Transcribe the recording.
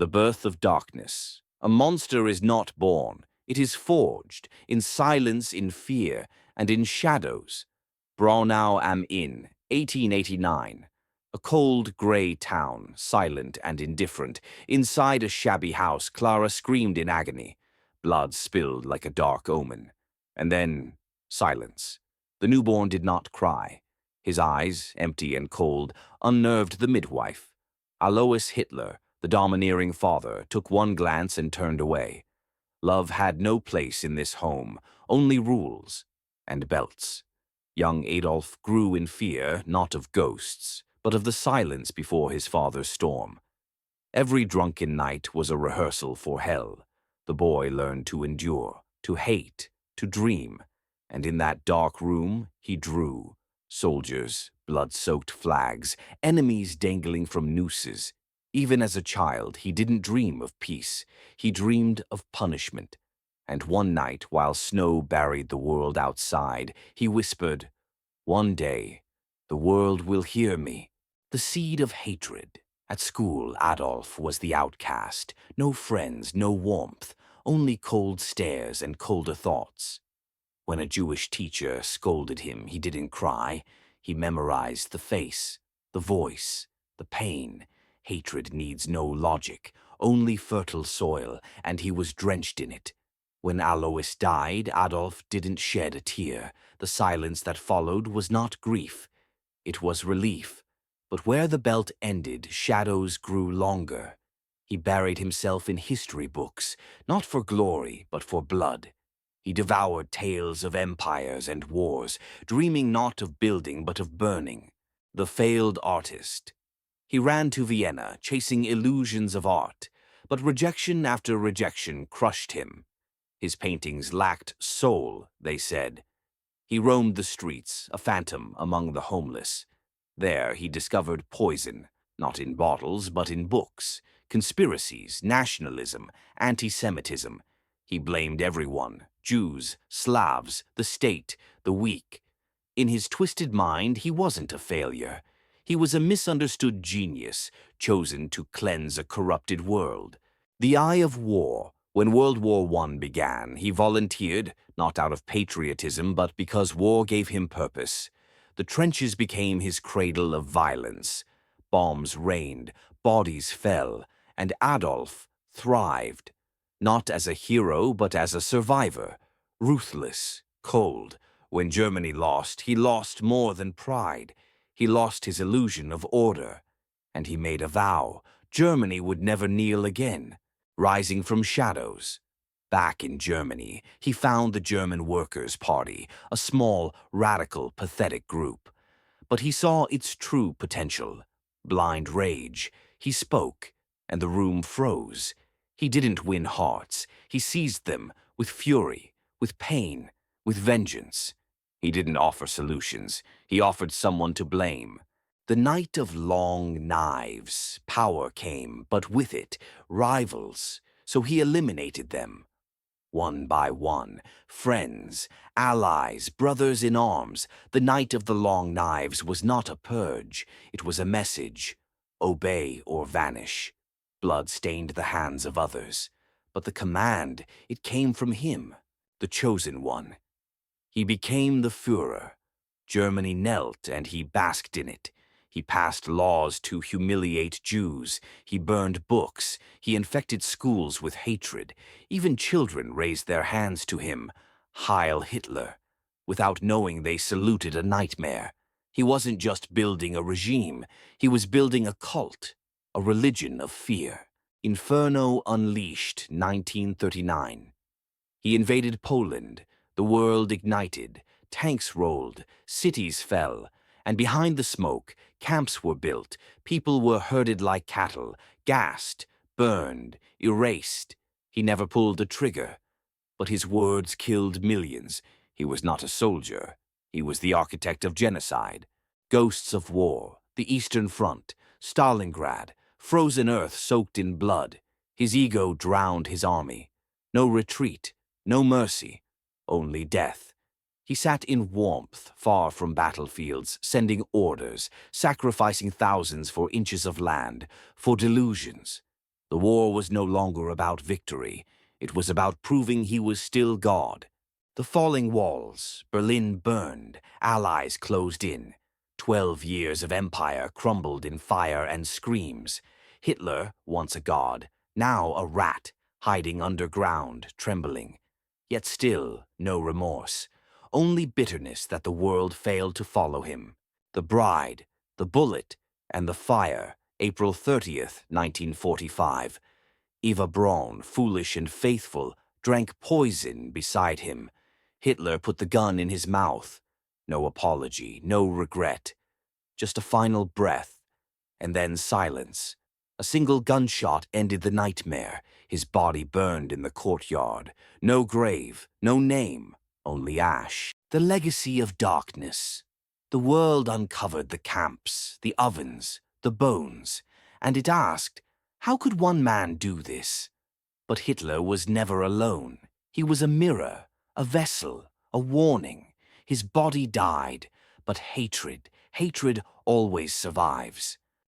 The birth of darkness. A monster is not born. It is forged, in silence, in fear, and in shadows. Braunau am Inn, 1889. A cold, grey town, silent and indifferent. Inside a shabby house, Clara screamed in agony. Blood spilled like a dark omen. And then, silence. The newborn did not cry. His eyes, empty and cold, unnerved the midwife. Alois Hitler, the domineering father, took one glance and turned away. Love had no place in this home, only rules and belts. Young Adolf grew in fear, not of ghosts, but of the silence before his father's storm. Every drunken night was a rehearsal for hell. The boy learned to endure, to hate, to dream, and in that dark room he drew. Soldiers, blood-soaked flags, enemies dangling from nooses. Even as a child, he didn't dream of peace. He dreamed of punishment. And one night, while snow buried the world outside, he whispered, "One day, the world will hear me." The seed of hatred. At school, Adolf was the outcast. No friends, no warmth, only cold stares and colder thoughts. When a Jewish teacher scolded him, he didn't cry. He memorized the face, the voice, the pain. Hatred needs no logic, only fertile soil, and he was drenched in it. When Alois died, Adolf didn't shed a tear. The silence that followed was not grief. It was relief. But where the belt ended, shadows grew longer. He buried himself in history books, not for glory, but for blood. He devoured tales of empires and wars, dreaming not of building but of burning. The failed artist. He ran to Vienna, chasing illusions of art, but rejection after rejection crushed him. His paintings lacked soul, they said. He roamed the streets, a phantom among the homeless. There he discovered poison, not in bottles but in books, conspiracies, nationalism, anti-Semitism. He blamed everyone, Jews, Slavs, the state, the weak. In his twisted mind, he wasn't a failure. He was a misunderstood genius, chosen to cleanse a corrupted world. The eye of war. When World War I began, he volunteered, not out of patriotism, but because war gave him purpose. The trenches became his cradle of violence. Bombs rained, bodies fell, and Adolf thrived. Not as a hero, but as a survivor. Ruthless, cold. When Germany lost, he lost more than pride. He lost his illusion of order. And he made a vow. Germany would never kneel again. Rising from shadows. Back in Germany, he found the German Workers' Party, a small, radical, pathetic group. But he saw its true potential. Blind rage. He spoke, and the room froze. He didn't win hearts. He seized them with fury, with pain, with vengeance. He didn't offer solutions. He offered someone to blame. The night of long knives. Power came, but with it, rivals. So he eliminated them. One by one, friends, allies, brothers in arms. The night of the long knives was not a purge. It was a message. Obey or vanish. Blood stained the hands of others. But the command, it came from him, the chosen one. He became the Führer. Germany knelt and he basked in it. He passed laws to humiliate Jews. He burned books. He infected schools with hatred. Even children raised their hands to him. Heil Hitler. Without knowing, they saluted a nightmare. He wasn't just building a regime. He was building a cult, a religion of fear. Inferno Unleashed, 1939. He invaded Poland. The world ignited. Tanks rolled. Cities fell. And behind the smoke, camps were built. People were herded like cattle, gassed, burned, erased. He never pulled a trigger. But his words killed millions. He was not a soldier. He was the architect of genocide. Ghosts of war, the Eastern Front, Stalingrad, frozen earth soaked in blood. His ego drowned his army. No retreat, no mercy, only death. He sat in warmth, far from battlefields, sending orders, sacrificing thousands for inches of land, for delusions. The war was no longer about victory. It was about proving he was still God. The falling walls, Berlin burned, allies closed in. 12 years of empire crumbled in fire and screams. Hitler, once a god, now a rat, hiding underground, trembling. Yet still no remorse, only bitterness that the world failed to follow him. The Bride, the Bullet, and the Fire, April 30th, 1945. Eva Braun, foolish and faithful, drank poison beside him. Hitler put the gun in his mouth. No apology, no regret. Just a final breath, and then silence. A single gunshot ended the nightmare. His body burned in the courtyard. No grave, no name, only ash. The legacy of darkness. The world uncovered the camps, the ovens, the bones, and it asked, how could one man do this? But Hitler was never alone. He was a mirror, a vessel, a warning. His body died, but hatred always survives.